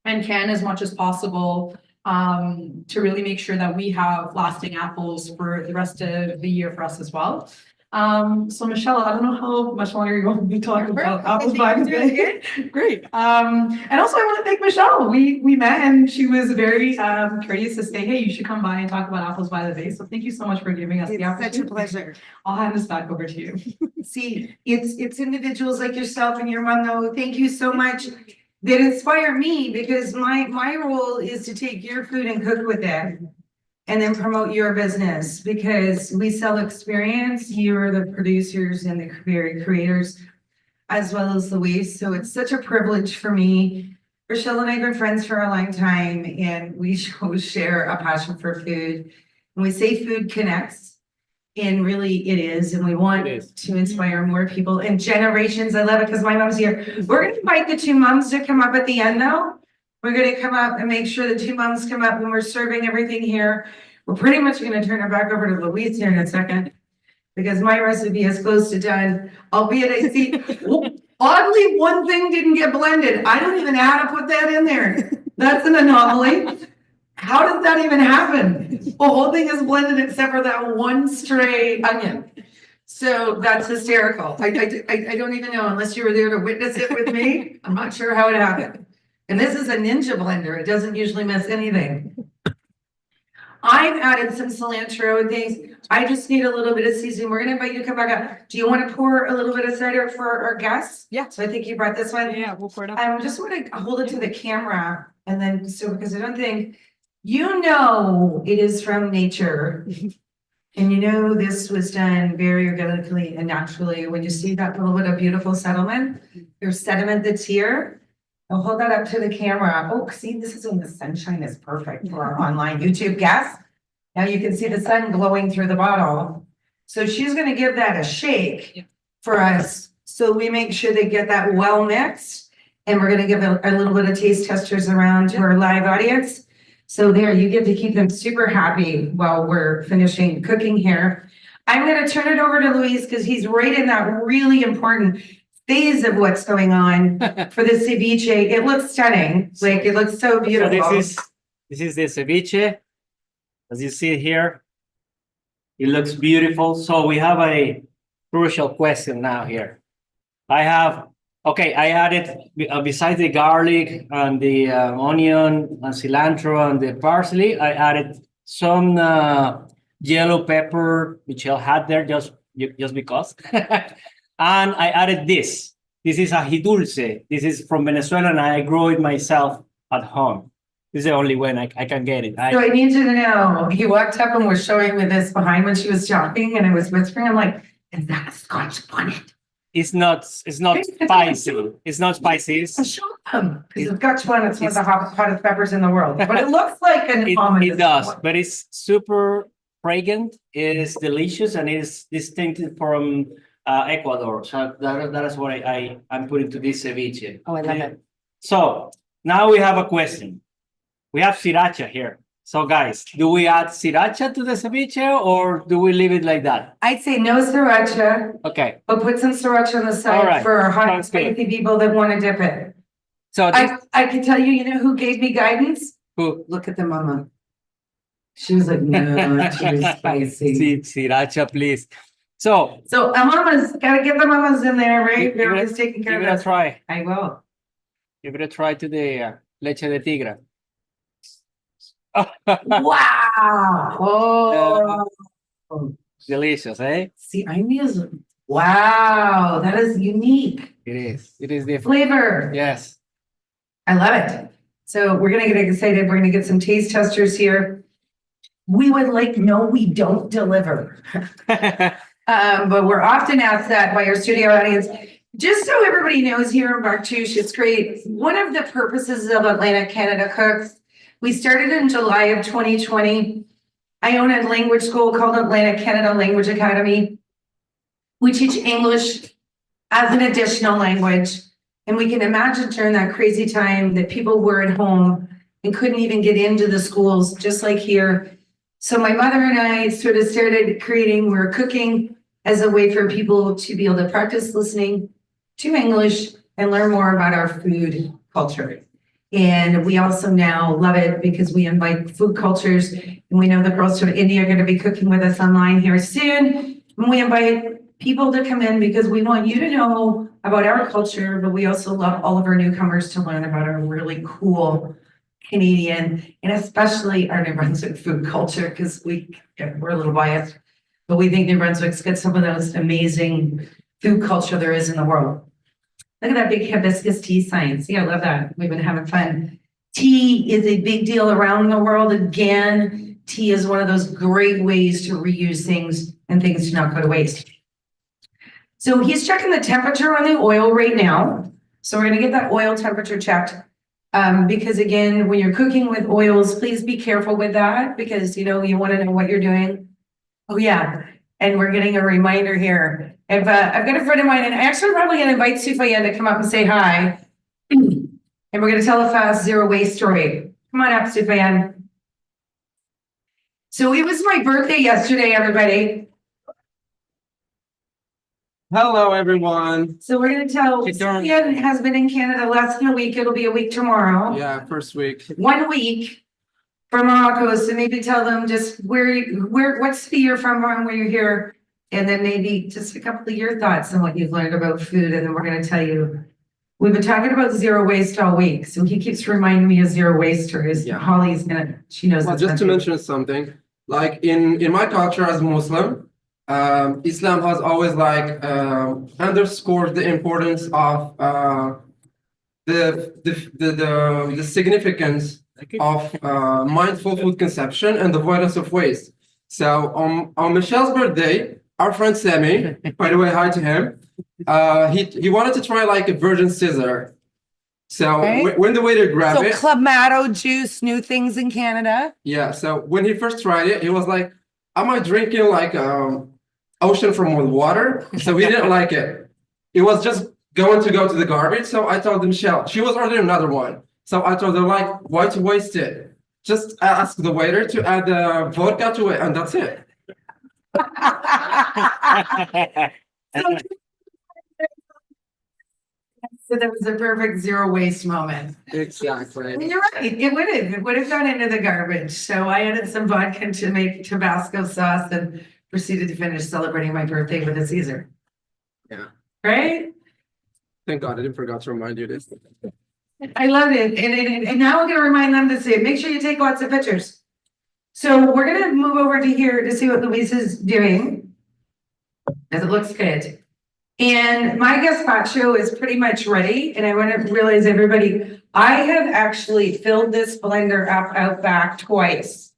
and can as much as possible to really make sure that we have lasting apples for the rest of the year for us as well. So Michelle, I don't know how much longer you're going to be talking about apples by the bay. Great. And also I want to thank Michelle. We met and she was very courteous to say, hey, you should come by and talk about apples by the bay. So thank you so much for giving us the opportunity. Such a pleasure. I'll hand this back over to you. See, it's individuals like yourself and your mom, though. Thank you so much. That inspire me, because my role is to take your food and cook with it. And then promote your business, because we sell experience. You are the producers and the creators. as well as Louise. So it's such a privilege for me. Rochelle and I have been friends for a long time, and we share a passion for food. And we say food connects, and really it is. And we want to inspire more people and generations. I love it because my mom's here. We're going to invite the two moms to come up at the end, though. We're going to come up and make sure the two moms come up when we're serving everything here. We're pretty much going to turn it back over to Louise here in a second, because my recipe is close to done, albeit I see, oddly, one thing didn't get blended. I don't even know how to put that in there. That's an anomaly. How does that even happen? The whole thing is blended except for that one stray onion. So that's hysterical. I don't even know, unless you were there to witness it with me. I'm not sure how it happened. And this is a ninja blender. It doesn't usually miss anything. I've added some cilantro and things. I just need a little bit of seasoning. We're gonna invite you to come back up. Do you want to pour a little bit of cider for our guests? Yeah. So I think you brought this one. Yeah, we'll pour it up. I just want to hold it to the camera, and then, so, because I don't think, it is from nature. And this was done very organically and naturally. When you see that little bit of beautiful sediment that's here, I'll hold that up to the camera. Oh, see, this is when the sunshine is perfect for our online YouTube guests. Now you can see the sun glowing through the bottle. So she's going to give that a shake for us. So we make sure they get that well mixed. And we're going to give a little bit of taste testers around to our live audience. So there, you get to keep them super happy while we're finishing cooking here. I'm going to turn it over to Luis because he's right in that really important phase of what's going on for the ceviche. It looks stunning. Like, it looks so beautiful. So this is the ceviche. As you see here, it looks beautiful. So we have a crucial question now here. I added, besides the garlic and the onion and cilantro and the parsley, I added some yellow pepper, which I had there just because. And I added this. This is ají dulce. This is from Venezuela, and I grow it myself at home. This is the only way I can get it. So I need you to know, he walked up and was showing me this behind when she was talking, and I was whispering, I'm like, is that a Scotch bonnet? It's not spicy. It's not spicy. Show them, because Scotch bonnet's one of the hottest peppers in the world. But it looks like an almond. It does, but it's super fragrant. It is delicious, and it is distinctive from Ecuador. So that is what I'm putting to this ceviche. Oh, I love it. So now we have a question. We have sriracha here. So guys, do we add sriracha to the ceviche, or do we leave it like that? I'd say no sriracha, Okay. but put some sriracha on the side All right. for our hot Sounds good. spicy people that want to dip it. So I can tell you, who gave me guidance? who? Look at the mama. She was like, no, too spicy. Sriracha, please. So So mama's gotta get the mamas in there, right? They're always taking care give of it a us. try. I will. Give it a try to the leche de tigre. Wow. Oh. Delicious, eh? See, I'm using. Wow, that is unique It is. It is different. flavor. Yes. I love it. So we're gonna get excited. We're gonna get some taste testers here. We would like, no, we don't deliver. But we're often asked that by our studio audience. Just so everybody knows, here in Bouctouche, it's great. One of the purposes of Atlantic Canada Cooks, we started in July of 2020. I own a language school called Atlantic Canada Language Academy. We teach English as an additional language. And we can imagine during that crazy time that people were at home and couldn't even get into the schools, just like here. So my mother and I sort of started we're cooking as a way for people to be able to practice listening to English and learn more about our food culture. And we also now love it because we invite food cultures, and we know the girls from India are going to be cooking with us online here soon. And we invite people to come in because we want you to know about our culture, but we also love all of our newcomers to learn about our really cool Canadian and especially our New Brunswick food culture, because we're a little biased, but we think New Brunswick's got some of those amazing food culture there is in the world. Look at that big hibiscus tea sign. See, I love that. We've been having fun. Tea is a big deal around the world. Again, tea is one of those great ways to reuse things and things do not go to waste. So he's checking the temperature on the oil right now. So we're gonna get that oil temperature checked. Because again, when you're cooking with oils, please be careful with that because you know, you wanna know what you're doing. Oh, yeah. And we're getting a reminder here. If, I've got a friend of mine and actually I'm probably gonna invite Sufayan to come up and say hi. And we're gonna tell a fast zero waste story. Come on up, Sufayan. So it was my birthday yesterday, everybody. Hello, everyone. So we're gonna tell, Hey, Darn. Sufayan has been in Canada less than a week. It'll be a week tomorrow. Yeah, first week. 1 week from Morocco. So maybe tell them just what city you're from, where you're here. And then maybe just a couple of your thoughts on what you've learned about food. And then we're gonna tell you, we've been talking about zero waste all week. So he keeps reminding me of zero wasters. Yeah. Holly's she knows. Well, this just to country. mention something, like in my culture as a Muslim, Islam has always like underscored the importance of the significance of mindful food consumption and the avoidance of waste. So on Michelle's birthday, our friend Sammy, by the way, hi to him. He wanted to try like a virgin Caesar. So Okay. when the waiter grabbed So it, Clamato juice, new things in Canada. yeah. So when he first tried it, he was like, "Am I drinking like ocean from with water?" So he didn't like it. It was just going to the garbage. So I told Michelle, she was ordering another one. So I told her like, "Why to waste it? Just ask the waiter to add vodka to it, and that's it." So that was a perfect zero waste moment. Exactly. And you're right, it would have gone into the garbage. So I added some vodka to make Tabasco sauce and proceeded to finish celebrating my birthday with a Caesar. Yeah. Right? Thank God I didn't forget to remind you this. I loved it. And now I'm gonna remind them to say, make sure you take lots of pictures. So we're gonna move over to here to see what Louise is doing. As it looks good. And my gazpacho is pretty much ready. And I want to realize everybody, I have actually filled this blender up out back twice.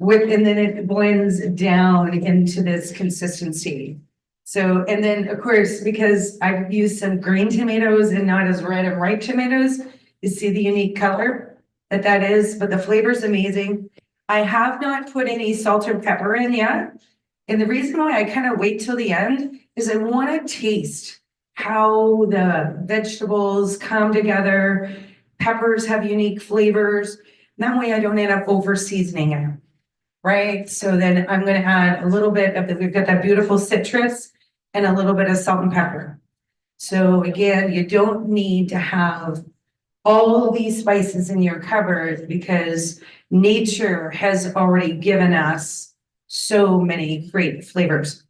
And then it blends down into this consistency. So, and then of course, because I've used some green tomatoes and not as red and ripe tomatoes, you see the unique color that is, but the flavor is amazing. I have not put any salt or pepper in yet. And the reason why I kind of wait till the end is I want to taste how the vegetables come together. Peppers have unique flavors. That way I don't end up over seasoning it. Right? So then I'm going to add a little bit of we've got that beautiful citrus and a little bit of salt and pepper. So again, you don't need to have all these spices in your cupboard because nature has already given us so many great flavors.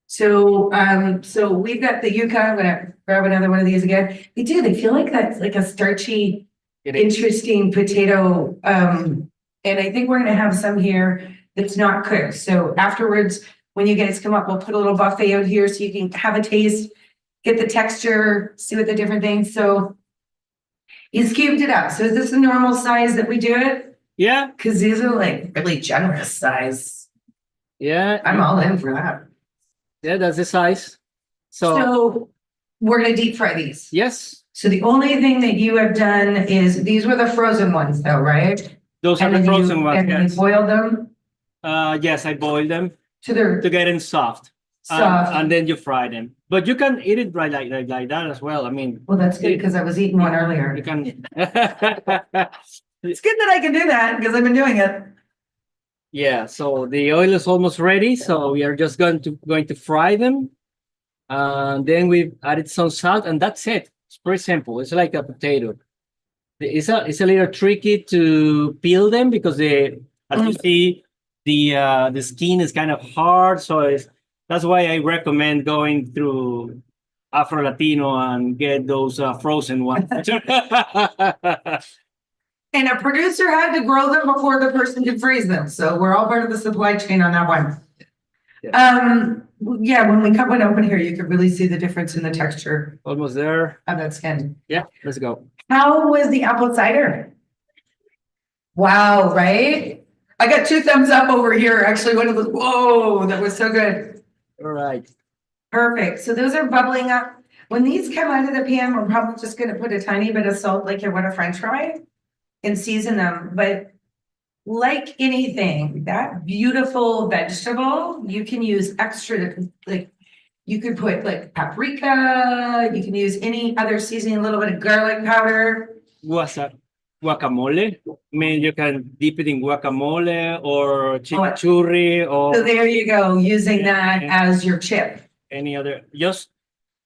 So we've got the yuca. I'm gonna grab another one of these again. They feel like that's like a starchy, interesting potato. And I think we're gonna have some here that's not cooked. So afterwards, when you guys come up, we'll put a little buffet out here so you can have a taste, get the texture, see what the different things. So he's cubed it up. So is this the normal size that we do it? Yeah, Because these are like really generous size. yeah, I'm all in for that. yeah, that's the size. So, So we're gonna deep fry these. yes, So the only thing that you have done is, these were the frozen ones though, right? those are And the then you- frozen ones, And then you yes. boiled them Yes, I boil them to their to get them soft. soft. And then you fry them. But you can eat it right like that as well. I mean, Well, that's good because I was eating one earlier. you can. It's good that I can do that because I've been doing it. Yeah, so the oil is almost ready. So we are just going to fry them. Then we've added some salt, and that's it. It's pretty simple. It's like a potato. It's a little tricky to peel them because as you see, the skin is kind of hard. So that's why I recommend going through Afro Latino and get those frozen ones. And a producer had to grow them before the person could freeze them. So we're all part of the supply chain on that one. Yeah, when we cut one open here, you could really see the difference in the texture Almost there. of that skin. Yeah, let's go. How was the apple cider? Wow, right? I got 2 thumbs up over here. Actually, one of those, whoa, that was so good. All right. Perfect. So those are bubbling up. When these come out of the pan, we're probably just gonna put a tiny bit of salt like you would a French fry and season them. But like anything, that beautiful vegetable, you can use extra, like, you could put like paprika, you can use any other seasoning, a little bit of garlic powder. Guacamole. I mean, you can dip it in guacamole or chimichurri So or there you go, using that as your chip. any other. Just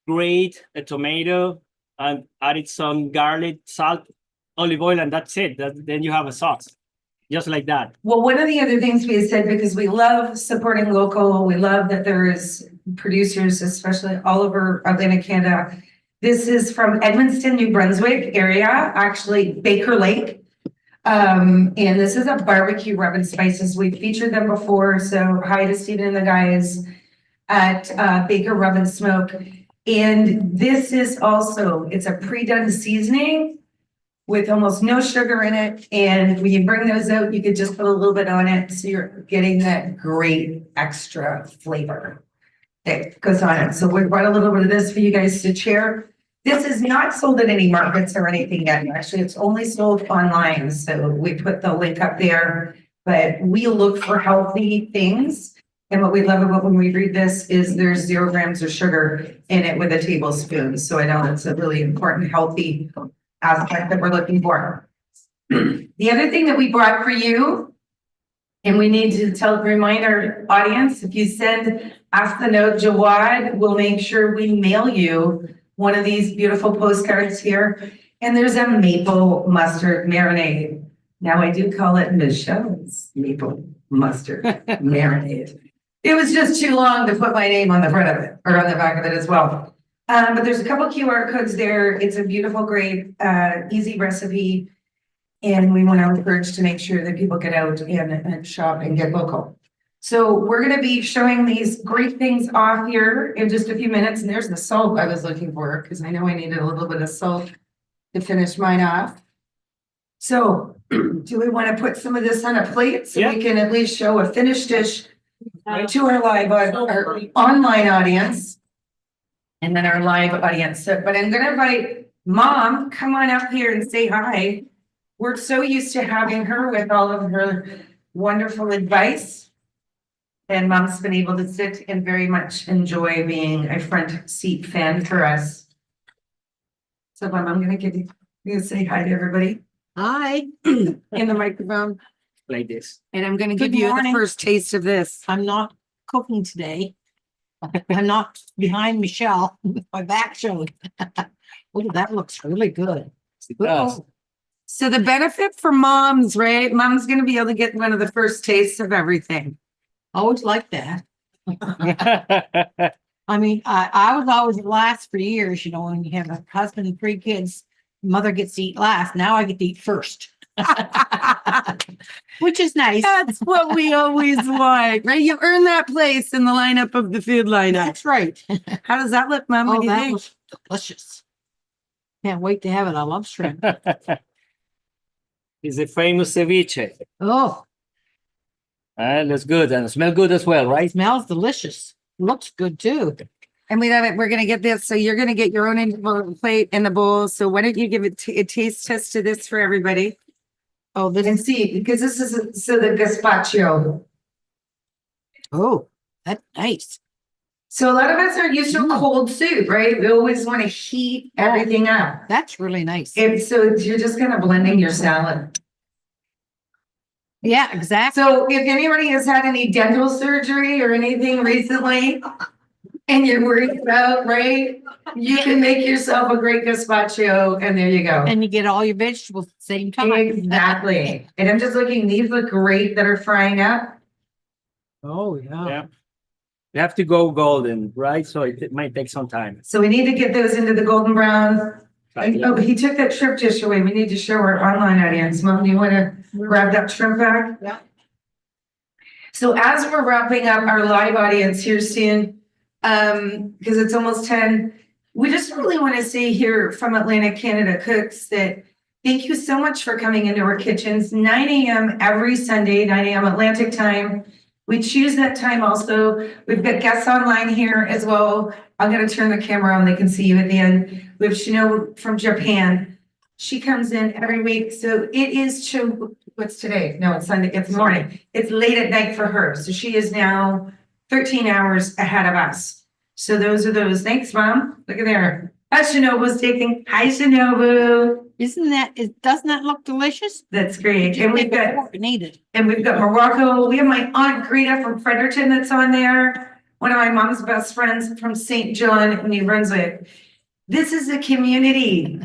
grate a tomato and add some garlic, salt, olive oil, and that's it. Then you have a sauce. Just like that. Well, one of the other things we had said, because we love supporting local, we love that there's producers, especially all over Atlantic Canada. This is from Edmundston, New Brunswick area, actually Baker Lake. And this is a barbecue rub and spices. We've featured them before. So hi to Stephen and the guys at Baker Rub and Smoke. And this is also, it's a pre-done seasoning with almost no sugar in it. And when you bring those out, you could just put a little bit on it. So you're getting that great extra flavor that goes on it. So we brought a little bit of this for you guys to share. This is not sold at any markets or anything yet. Actually, it's only sold online. So we put the link up there, but we look for healthy things. And what we love about when we read this is there's 0 grams of sugar in it with a tablespoon. So I know it's a really important, healthy aspect that we're looking for. The other thing that we brought for you, and we need to remind our audience, if you send us the note, Jawad will make sure we mail you one of these beautiful postcards here. And there's a maple mustard marinade. Now I do call it Michelle's maple mustard marinade. It was just too long to put my name on the front of it or on the back of it as well. But there's a couple QR codes there. It's a beautiful, great, easy recipe. And we want to encourage to make sure that people get out and shop and get local. So we're going to be showing these great things off here in just a few minutes. And there's the salt I was looking for, because I know I needed a little bit of salt to finish mine off. So do we want to put some of this on a plate so we can at least show a finished dish to our live, our online audience? And then our live audience. So, but I'm going to invite Mom, come on up here and say hi. We're so used to having her with all of her wonderful advice. And Mom's been able to sit and very much enjoy being a front seat fan for us. So Mom, I'm going to say hi to everybody. Hi. In the microphone. Like this. And I'm going to Good give you the morning. first taste of this. I'm not cooking today. I'm not behind Michelle with my back showing. Oh, that looks really good. It does. So the benefit for moms, right? Mom's going to be able to get one of the first tastes of everything. Always like that. I mean, I was always last for years, you know, when you have a husband and 3 kids, mother gets to eat last. Now I get to eat first. Which is nice. That's what we always want, right? You earn that place in the lineup of the food lineup. That's right. How does that look, Mom? What Oh, do you that think? was delicious. Can't wait to have it. I love shrimp. It's a famous ceviche. Oh, Looks good and smell good as well, right? smells delicious. Looks good too. And we love it. We're going to get this. So you're going to get your own individual plate in the bowl. So why don't you give a taste test to this for everybody? Oh, this And is, see, because this is the gazpacho. oh, that's nice. So a lot of us aren't used to cold soup, right? We always want to heat everything up. That's really nice. And so you're just kind of blending your salad. Yeah, exactly. So if anybody has had any dental surgery or anything recently and you're worried about, right, you can make yourself a great gazpacho and there you go. And you get all your vegetables at the same time. Exactly. And I'm just looking, these look great that are frying up. Oh, yeah. Yeah. You have to go golden, right? So it might take some time. So we need to get those into the golden brown. And, Yeah. oh, he took that shrimp dish away. We need to show our online audience. Mom, do you want to grab that shrimp back? Yeah. So as we're wrapping up our live audience here soon, because it's almost 10, we just really want to say here from Atlantic Canada Cooks that thank you so much for coming into our kitchens. 9 a.m. every Sunday, 9 a.m. Atlantic time. We choose that time also. We've got guests online here as well. I'm gonna turn the camera on, they can see you at the end. We have Shino from Japan. She comes in every week, so it is what's today? No, it's Sunday, it's morning. It's late at night for her, so she is now 13 hours ahead of us. So those are those. Thanks, Mom. Look at there. Shinobu's taking, hi Shinobu. Doesn't that look delicious? That's great. And we've got Needed. And we've got Morocco. We have my Aunt Greta from Fredericton that's on there. One of my mom's best friends from St. John, New Brunswick. This is a community.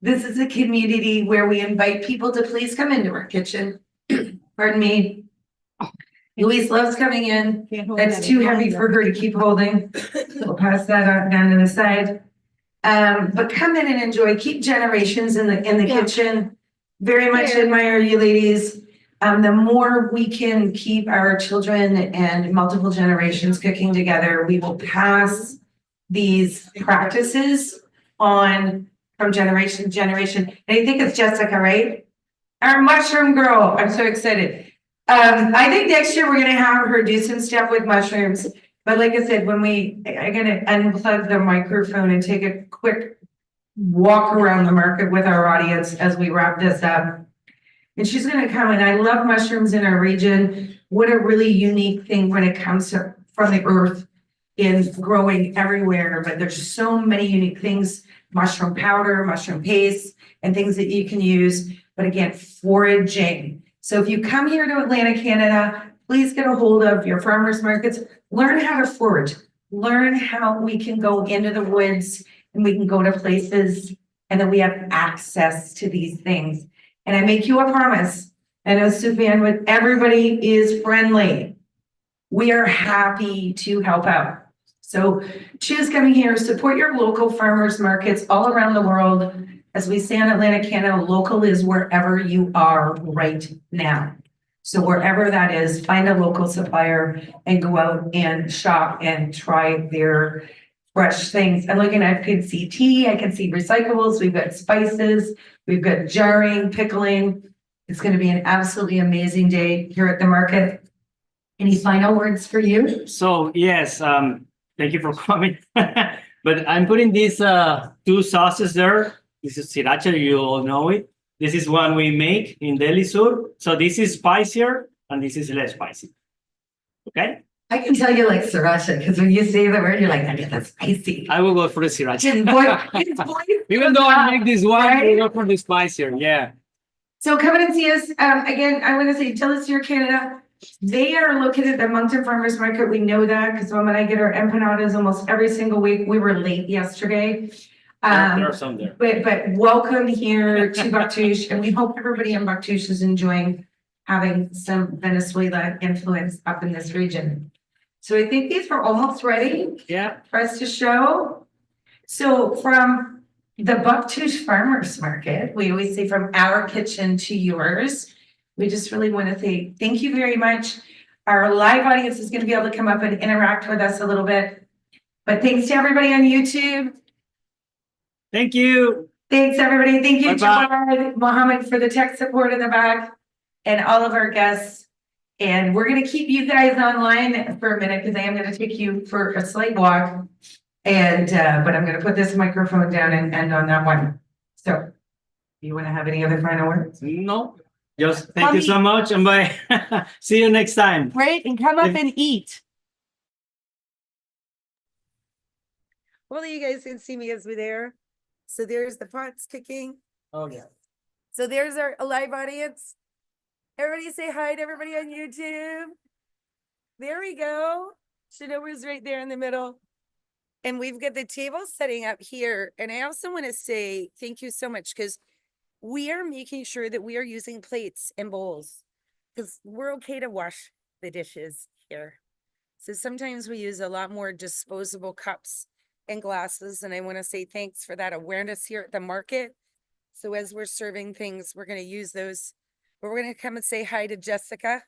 This is a community where we invite people to please come into our kitchen. Pardon me. Louise loves coming in. That's too heavy for her to keep holding. We'll pass that on down to the side. But come in and enjoy. Keep generations in the kitchen. Very much admire you ladies. The more we can keep our children and multiple generations cooking together, we will pass these practices on from generation to generation. And I think it's Jessica, right? Our mushroom girl. I'm so excited. I think next year we're gonna have her do some stuff with mushrooms. But like I said, I'm gonna unplug the microphone and take a quick walk around the market with our audience as we wrap this up. And she's gonna come, and I love mushrooms in our region. What a really unique thing when it comes to from the earth in growing everywhere, but there's so many unique things, mushroom powder, mushroom paste, and things that you can use. But again, foraging. So if you come here to Atlantic, Canada, please get a hold of your farmers markets, learn how to forage, learn how we can go into the woods and we can go to places and then we have access to these things. And I make you a promise. I know Sufyan, with everybody is friendly. We are happy to help out. So choose coming here, support your local farmers markets all around the world. As we say in Atlantic, Canada, local is wherever you are right now. So wherever that is, find a local supplier and go out and shop and try their fresh things. And looking, I can see tea, I can see recyclables, we've got spices, we've got jarring, pickling. It's going to be an absolutely amazing day here at the market. Any final words for you? So yes, thank you for coming. But I'm putting these two sauces there. This is sriracha, you all know it. This is one we make in Delisur. So this is spicier and this is less spicy. Okay? I can tell you like sriracha because when you say the word, you're like, that's spicy. I will go for the sriracha. His voice Even though I make this one, I will go for the spicier. Yeah. So come in and see us. Again, I want to say Delisur, Canada. They are located at the Moncton Farmers Market. We know that because when I get our empanadas almost every single week, we were late yesterday. There are some there. But welcome here to Bouctouche, and we hope everybody in Bouctouche is enjoying having some Venezuela influence up in this region. So I think these were almost ready for us to show. So from the Bouctouche Farmers Market, we always say from our kitchen to yours. We just really want to say thank you very much. Our live audience is going to be able to come up and interact with us a little bit. But thanks to everybody on YouTube. Thank you. Thanks, everybody. Thank you, Bye-bye. Jawad, Mohammed, for the tech support in the back, and all of our guests. And we're going to keep you guys online for a minute because I am going to take you for a slight walk. And but I'm going to put this microphone down and end on that one. So, you want to have any other final words? No. Just thank you so much and bye. See you next time. Right, and come up and eat. Well, you guys can see me as we're there. So there's the pots cooking. Oh yeah. So there's our live audience. Everybody say hi to everybody on YouTube. There we go. Shinobu's right there in the middle. And we've got the table setting up here. And I also want to say thank you so much because we are making sure that we are using plates and bowls because we're okay to wash the dishes here. So sometimes we use a lot more disposable cups and glasses. And I want to say thanks for that awareness here at the market. So as we're serving things, we're going to use those. But we're going to come and say hi to Jessica.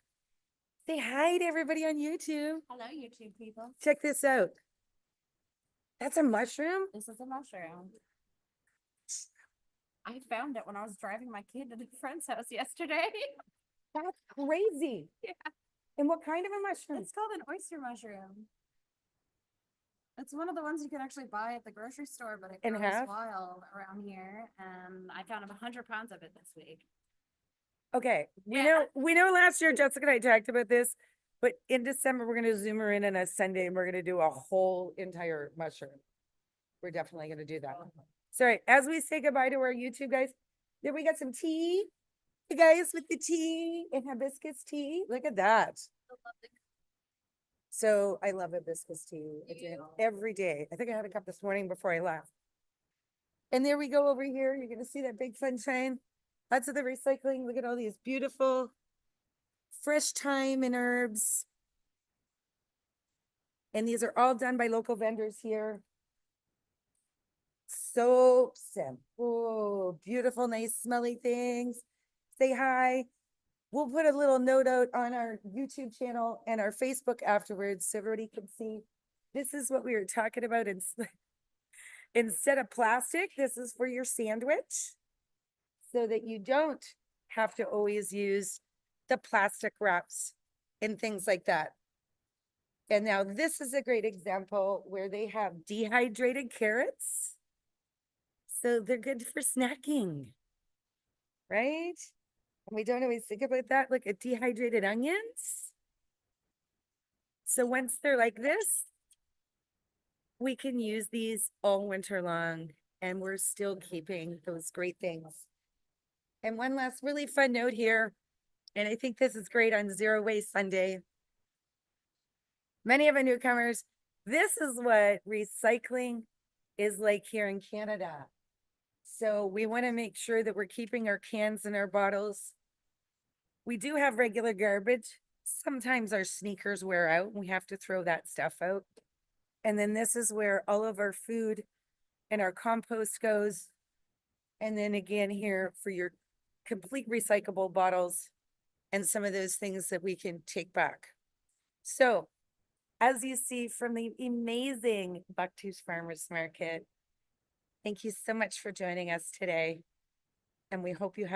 Say hi to everybody on YouTube. Hello, YouTube people. Check this out. That's a mushroom? This is a mushroom. I found it when I was driving my kid to the friend's house yesterday. That's crazy. Yeah. And what kind of a mushroom? It's called an oyster mushroom. It's one of the ones you can actually buy at the grocery store, but it And grows have? wild around here. And I found 100 pounds of it this week. Okay, Yeah. we know last year Jessica and I talked about this, but in December, we're gonna zoom her in on a Sunday and we're gonna do a whole entire mushroom. We're definitely gonna do that. Sorry, as we say goodbye to our YouTube guys, there we got some tea. You guys with the tea and hibiscus tea. Look at that. So I love hibiscus tea. I do it every day. I think I had a cup this morning before I left. And there we go over here. You're gonna see that big sunshine. Lots of the recycling. Look at all these beautiful fresh thyme and herbs. And these are all done by local vendors here. Soaps and oh, beautiful, nice smelly things. Say hi. We'll put a little note out on our YouTube channel and our Facebook afterwards so everybody can see. This is what we were talking about. Instead of plastic, this is for your sandwich so that you don't have to always use the plastic wraps and things like that. And now this is a great example where they have dehydrated carrots. So they're good for snacking, right? And we don't always think about that. Look at dehydrated onions. So once they're like this, we can use these all winter long and we're still keeping those great things. And one last really fun note here, and I think this is great on Zero Waste Sunday. Many of our newcomers, this is what recycling is like here in Canada. So we want to make sure that we're keeping our cans and our bottles. We do have regular garbage. Sometimes our sneakers wear out and we have to throw that stuff out. And then this is where all of our food and our compost goes. And then again here for your complete recyclable bottles and some of those things that we can take back. So as you see from the amazing Bouctouche Farmers Market, thank you so much for joining us today. And we hope you have